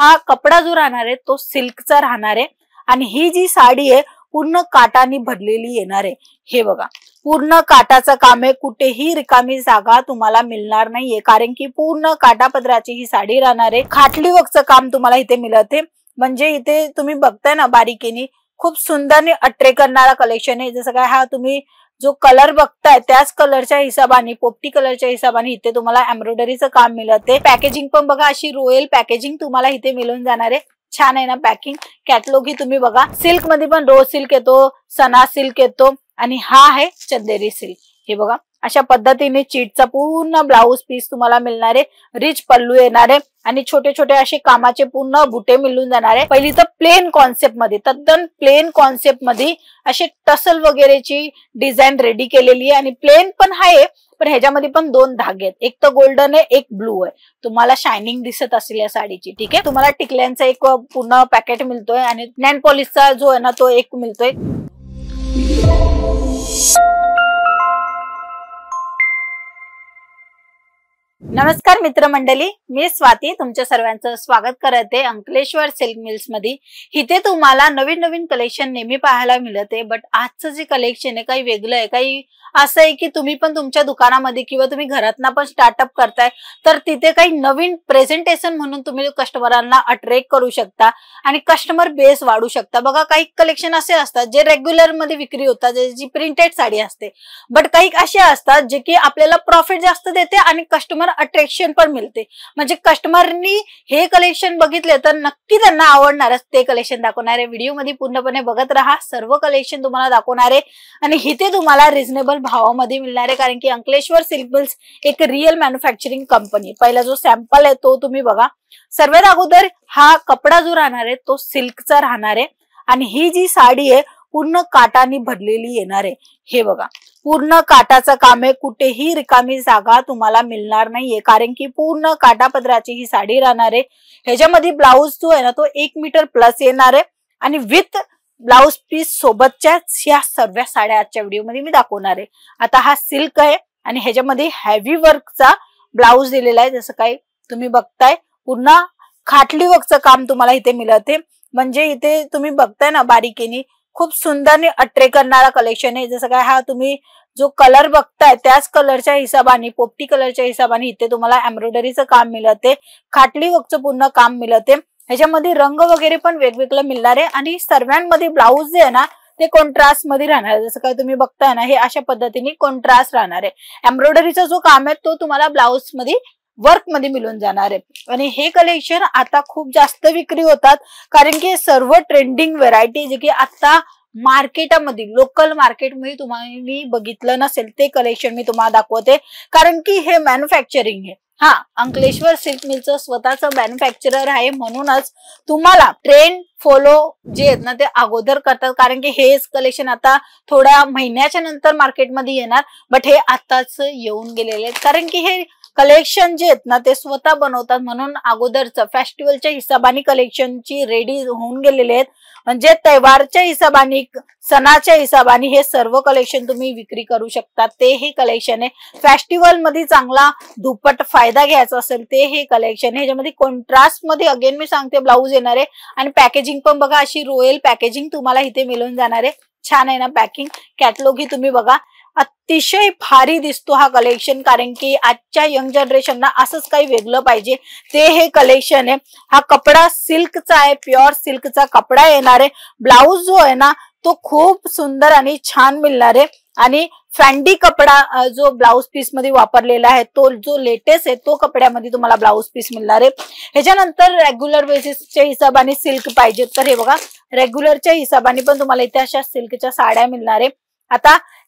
हा कपडा जो राहणार आहे तो सिल्कचा राहणार आहे आणि ही जी साडी आहे पूर्ण काटाने भरलेली येणार आहे। हे बघा पूर्ण काटाचं काम आहे, कुठेही रिकामी जागा तुम्हाला मिळणार नाहीये कारण की पूर्ण काटापदराची ही साडी राहणार आहे। खाटली वर्कचं काम तुम्हाला इथे मिळते, म्हणजे इथे तुम्ही बघताय ना बारीकीने खूप सुंदर अट्रॅक्ट करणारा कलेक्शन आहे। जसं काय हा तुम्ही जो कलर बघताय त्याच कलरच्या हिशोबाने पोपटी कलरच्या हिशोबाने इथे तुम्हाला एम्ब्रॉयडरीचं काम मिळते। पॅकेजिंग पण बघा अशी रॉयल पॅकेजिंग तुम्हाला इथे मिळून जाणार आहे। छान आहे ना पॅकिंग। कॅटलॉग ही तुम्ही बघा, सिल्क मध्ये पण रोज सिल्क येतो, सना सिल्क येतो आणि हा आहे चंदेरी सिल्क। हे बघा अशा पद्धतीने चीटचा पूर्ण ब्लाउज पीस तुम्हाला मिळणार आहे, रिच पल्लू येणार आहे आणि छोटे छोटे असे कामाचे पूर्ण बुटे मिळून जाणार आहे। पहिली तर प्लेन कॉन्सेप्ट मध्ये, तद्दन प्लेन कॉन्सेप्ट मध्ये असे टसल वगैरेची डिझाईन रेडी केलेली आहे आणि प्लेन पण आहे, पण ह्याच्यामध्ये पण दोन धागे आहेत, एक तर गोल्डन आहे एक ब्लू आहे। तुम्हाला शायनिंग दिसत असेल या साडीची। ठीक आहे, तुम्हाला टिकल्यांचा एक पूर्ण पॅकेट मिळतोय आणि नेल पॉलिशचा जो आहे ना तो एक मिळतोय। नमस्कार मित्रमंडळी, मी स्वाती तुमच्या सर्वांचं स्वागत करते अंकलेश्वर सिल्क मिल्स मध्ये। इथे तुम्हाला नवीन नवीन कलेक्शन नेहमी पाहायला मिळते, बट आजचं जे कलेक्शन आहे काही वेगळं आहे। काही असं आहे की तुम्ही पण तुमच्या दुकानामध्ये किंवा तुम्ही घरातना पण स्टार्टअप करताय तर तिथे काही नवीन प्रेझेंटेशन म्हणून तुम्ही कस्टमरांना अट्रॅक्ट करू शकता आणि कस्टमर बेस वाढू शकता। बघा काही कलेक्शन असे असतात जे रेग्युलर मध्ये विक्री होतात, जी प्रिंटेड साडी असते, बट काही असे असतात जे की आपल्याला प्रॉफिट जास्त देते आणि कस्टमर अट्रॅक्शन पण मिळते। म्हणजे कस्टमरनी हे कलेक्शन बघितले तर नक्की त्यांना आवडणारच ते कलेक्शन दाखवणार आहे। व्हिडिओ मध्ये पूर्णपणे बघत राहा, सर्व कलेक्शन तुम्हाला दाखवणार आहे आणि इथे तुम्हाला रिझनेबल भावामध्ये मिळणार आहे कारण की अंकलेश्वर सिल्क मिल्स एक रिअल मॅन्युफॅक्चरिंग कंपनी। पहिला जो सॅम्पल आहे तो तुम्ही बघा। सर्वात अगोदर हा कपडा जो राहणार आहे तो सिल्कचा राहणार आहे आणि ही जी साडी आहे पूर्ण काटाने भरलेली येणार आहे। हे बघा पूर्ण काटाचं काम आहे, कुठेही रिकामी जागा तुम्हाला मिळणार नाहीये कारण की पूर्ण काटापदराची ही साडी राहणार आहे। ह्याच्यामध्ये ब्लाउज जो आहे ना तो 1 मीटर प्लस येणार आहे आणि विथ ब्लाउज पीस सोबतच्याच या सर्व साड्या आजच्या व्हिडिओ मध्ये मी दाखवणार आहे। आता हा सिल्क आहे आणि ह्याच्यामध्ये हेवी वर्कचा ब्लाउज दिलेला आहे। जसं काही तुम्ही बघताय पूर्ण खाटली वर्कचं काम तुम्हाला इथे मिळते, म्हणजे इथे तुम्ही बघताय ना बारीकीने खूप सुंदर अट्रॅक्ट करणारा कलेक्शन आहे। जसं काय हा तुम्ही जो कलर बघताय त्याच कलरच्या हिशोबाने पोपटी कलरच्या हिशोबाने इथे तुम्हाला एम्ब्रॉयडरीचं काम मिळते, खाटली वर्कचं पूर्ण काम मिळते। ह्याच्यामध्ये रंग वगैरे पण वेगवेगळं मिळणार आहे आणि सर्वांमध्ये ब्लाउज जे आहे ना ते कॉन्ट्रास्ट मध्ये राहणार आहे। जसं काय तुम्ही बघताय ना हे अशा पद्धतीने कॉन्ट्रास्ट राहणार आहे। एम्ब्रॉयडरीचा जो काम आहे तो तुम्हाला ब्लाउज मध्ये वर्क मध्ये मिळून जाणार आहे आणि हे कलेक्शन आता खूप जास्त विक्री होतात कारण की सर्व ट्रेंडिंग व्हरायटी जे की आता मार्केटमध्ये लोकल मार्केटमध्ये तुम्हाला बघितलं नसेल ते कलेक्शन मी तुम्हाला दाखवते कारण की हे मॅन्युफॅक्चरिंग आहे। हा अंकलेश्वर सिल्क मिलचं स्वतःचं मॅन्युफॅक्चरर आहे, म्हणूनच तुम्हाला ट्रेंड फॉलो जे आहेत ना ते अगोदर करतात कारण की हेच कलेक्शन आता थोड्या महिन्याच्या नंतर मार्केटमध्ये येणार, बट हे आताच येऊन गेलेले आहेत कारण की हे कलेक्शन जे आहेत ना ते स्वतः बनवतात, म्हणून अगोदरचं फेस्टिवलच्या हिशोबाने कलेक्शनची रेडी होऊन गेलेले आहेत। म्हणजे तहेवारच्या हिशोबाने सणाच्या हिशोबाने हे सर्व कलेक्शन तुम्ही विक्री करू शकता, ते हे कलेक्शन आहे। फेस्टिवल मध्ये चांगला दुप्पट फायदा घ्यायचा असेल ते हे कलेक्शन आहे। ह्याच्यामध्ये कॉन्ट्रास्ट मध्ये अगेन मी सांगते ब्लाउज येणार आहे आणि पॅकेजिंग पण बघा अशी रॉयल पॅकेजिंग तुम्हाला इथे मिळून जाणार आहे। छान आहे ना पॅकिंग। कॅटलॉग ही तुम्ही बघा, अतिशय भारी दिसतो हा कलेक्शन कारण की आजच्या यंग जनरेशनला असंच काही वेगळं पाहिजे ते हे कलेक्शन आहे। हा कपडा सिल्कचा आहे, प्युअर सिल्कचा कपडा येणार आहे। ब्लाउज जो आहे ना तो खूप सुंदर आणि छान मिळणार आहे आणि फॅन्डी कपडा जो ब्लाउज पीस मध्ये वापरलेला आहे तो जो लेटेस्ट आहे तो कपड्यामध्ये तुम्हाला ब्लाउज पीस मिळणार आहे। ह्याच्यानंतर रेग्युलर बेसिसच्या हिशोबाने सिल्क पाहिजे तर हे बघा रेग्युलरच्या हिशोबाने पण तुम्हाला इथे अशा सिल्कच्या साड्या मिळणार आहे।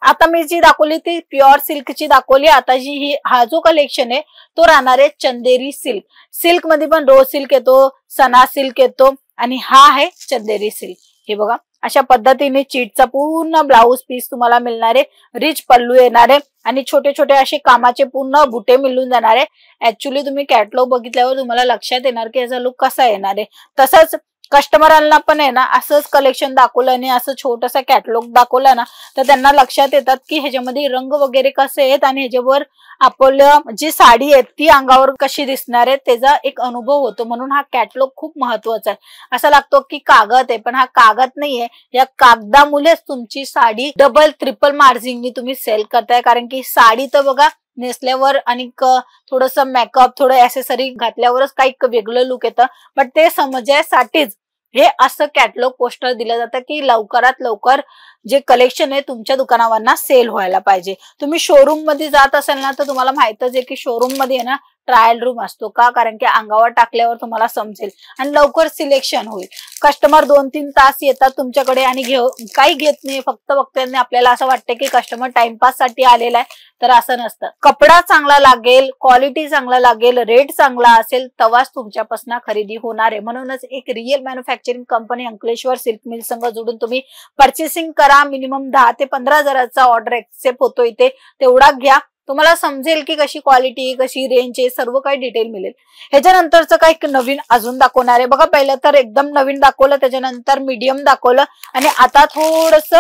आता मी जी दाखवली ती प्युअर सिल्कची दाखवली। आता जी हा जो कलेक्शन आहे तो राहणार आहे चंदेरी सिल्क। सिल्क मध्ये पण रोज सिल्क येतो, सना सिल्क येतो आणि हा आहे चंदेरी सिल्क। हे बघा अशा पद्धतीने चीटचा पूर्ण ब्लाउज पीस तुम्हाला मिळणार आहे, रिच पल्लू येणार आहे आणि छोटे छोटे असे कामाचे पूर्ण बुटे मिळून जाणार आहे। ऍक्च्युली तुम्ही कॅटलॉग बघितल्यावर तुम्हाला लक्षात येणार की याचा लुक कसा येणार आहे। तसंच कस्टमरांना पण आहे ना असंच कलेक्शन दाखवलं आणि असं छोटंसं कॅटलॉग दाखवलं ना तर त्यांना लक्षात येतात की ह्याच्यामध्ये रंग वगैरे कसे आहेत आणि ह्याच्यावर आपलं जी साडी आहे ती अंगावर कशी दिसणार आहे त्याचा एक अनुभव होतो. म्हणून हा कॅटलॉग खूप महत्वाचा आहे. असं लागतो की कागद आहे, पण हा कागद नाहीये. या कागदामुळेच तुमची साडी डबल ट्रिपल मार्जिननी तुम्ही सेल करताय. कारण की साडी तर बघा नेसल्यावर आणि थोडस मेकअप थोडं ऍसेसरी घातल्यावरच काही वेगळं लुक येतं, बट ते समजायसाठीच हे असं कॅटलॉग पोस्टर दिलं जातं की लवकरात लवकर जे कलेक्शन आहे तुमच्या दुकानावरना सेल व्हायला पाहिजे. तुम्ही शोरूम मध्ये जात असाल ना तर तुम्हाला माहितच आहे की शोरूम मध्ये आहे ना ट्रायल रूम असतो का, कारण की अंगावर टाकल्यावर तुम्हाला समजेल आणि लवकर सिलेक्शन होईल. कस्टमर 2-3 तास येतात तुमच्याकडे आणि काही घेत नाही, फक्त बघताना आपल्याला असं वाटतं की कस्टमर टाइमपास साठी आलेला आहे, तर असं नसतं. कपडा चांगला लागेल, क्वालिटी चांगला लागेल, रेट चांगला असेल तेव्हाच तुमच्यापासून खरेदी होणार आहे. म्हणूनच एक real manufacturing company Ankleshwar silk mill संघ जोडून तुम्ही परचेसिंग करा. मिनिमम 10 ते 15 हजाराचा ऑर्डर एक्सेप्ट होतो इथे, तेवढा घ्या. तुम्हाला समजेल की कशी क्वालिटी कशी रेंज आहे, सर्व काही डिटेल मिळेल. ह्याच्यानंतरचं काही नवीन अजून दाखवणार आहे बघा. पहिलं तर एकदम नवीन दाखवलं, त्याच्यानंतर मीडियम दाखवलं आणि आता थोडस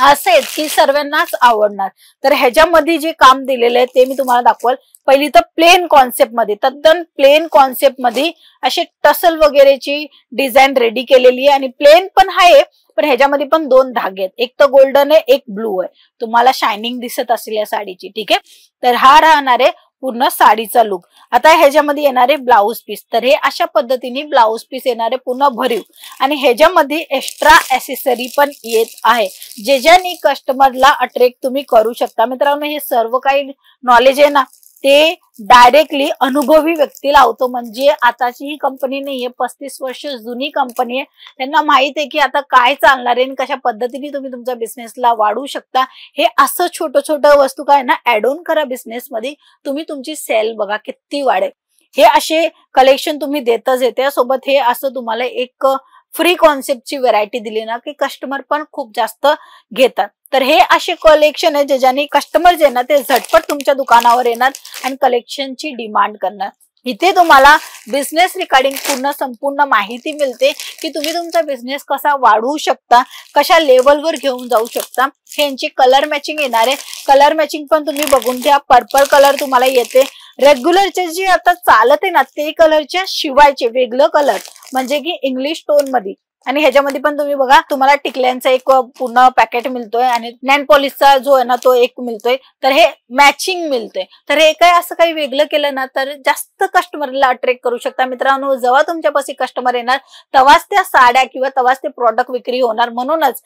असेच की सर्वांनाच आवडणार. तर ह्याच्यामध्ये जे काम दिलेलं आहे ते मी तुम्हाला दाखवल. पहिली तर प्लेन कॉन्सेप्ट मध्ये, तद्दन प्लेन कॉन्सेप्ट मध्ये असे टसल वगैरेची डिझाईन रेडी केलेली आहे आणि प्लेन पण आहे, पण ह्याच्यामध्ये पण 2 धागे आहेत, एक तर गोल्डन आहे एक ब्लू आहे. तुम्हाला शायनिंग दिसत असेल या साडीची, ठीक आहे. तर हा राहणार आहे पूर्ण साडीचा लुक. आता ह्याच्यामध्ये येणारे ब्लाऊज पीस, तर हे अशा पद्धतीने ब्लाऊज पीस येणारे पूर्ण भरीव आणि ह्याच्यामध्ये एक्स्ट्रा ऍसेसरी पण येत आहे, ज्याच्याने कस्टमरला अट्रॅक्ट तुम्ही करू शकता. मित्रांनो हे सर्व काही नॉलेज आहे ना ते डायरेक्टली अनुभवी व्यक्ती लावतो. म्हणजे आताची ही कंपनी नाहीये, 35 वर्ष जुनी कंपनी आहे. त्यांना माहित आहे की आता काय चालणार आहे आणि कशा पद्धतीने तुम्ही तुमच्या बिझनेसला वाढवू शकता. हे असं छोटं छोटं वस्तू काय ना ऍड ऑन करा बिझनेस मध्ये, तुम्ही तुमची सेल बघा किती वाढेल. हे असे कलेक्शन तुम्ही देतच येते. सोबत हे असं तुम्हाला एक फ्री कॉन्सेप्टची व्हरायटी दिली ना की कस्टमर पण खूप जास्त घेतात. तर हे असे कलेक्शन आहे ज्याच्याने कस्टमर जे ना ते झटपट तुमच्या दुकानावर येणार आणि कलेक्शनची डिमांड करणार. इथे तुम्हाला बिझनेस रिगार्डिंग पूर्ण संपूर्ण माहिती मिळते की तुम्ही तुमचा बिझनेस कसा वाढवू शकता, कशा लेवलवर घेऊन जाऊ शकता. ह्यांची कलर मॅचिंग येणार आहे. कलर मॅचिंग पण तुम्ही बघून घ्या. पर्पल कलर तुम्हाला येते. रेग्युलरचे जे आता चालत आहे ना ते कलरच्या शिवायचे वेगळं कलर म्हणजे की इंग्लिश टोन मध्ये. आणि ह्याच्यामध्ये पण तुम्ही बघा तुम्हाला टिकल्यांचा एक पूर्ण पॅकेट मिळतोय आणि नॅन पॉलिशचा जो आहे ना तो एक मिळतोय. तर हे मॅचिंग मिळतोय. तर हे काय असं काही वेगळं केलं ना तर जास्त कस्टमरला अट्रॅक्ट करू शकता. मित्रांनो जेव्हा तुमच्यापाशी कस्टमर येणार तेव्हाच त्या साड्या किंवा तेव्हाच ते प्रॉडक्ट विक्री होणार. म्हणूनच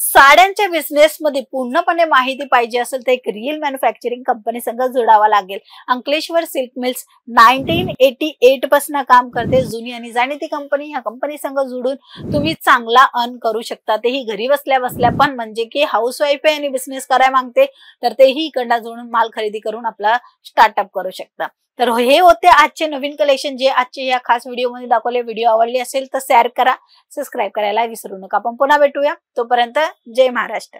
साड्यांच्या बिझनेस मध्ये पूर्णपणे माहिती पाहिजे असेल तर एक रिअल मॅन्युफॅक्चरिंग कंपनी संग जोडावा लागेल. अंकलेश्वर सिल्क मिल्स 1988 पासून काम करते. जुनी आणि जाणीती कंपनी. ह्या कंपनी संग जोडून तुम्ही चांगला अर्न करू शकता, तेही घरी बसल्या बसल्या. पण म्हणजे की हाऊस वाईफ आहे आणि बिझनेस करायला मागते तर तेही इकडनं जोडून माल खरेदी करून आपला स्टार्टअप करू शकता. तर हे होते आजचे नवीन कलेक्शन जे आजचे या खास व्हिडिओ मध्ये दाखवले. व्हिडिओ आवडली असेल तर शेअर करा, सबस्क्राईब करायला विसरू नका. आपण पुन्हा भेटूया. तोपर्यंत जय महाराष्ट्र.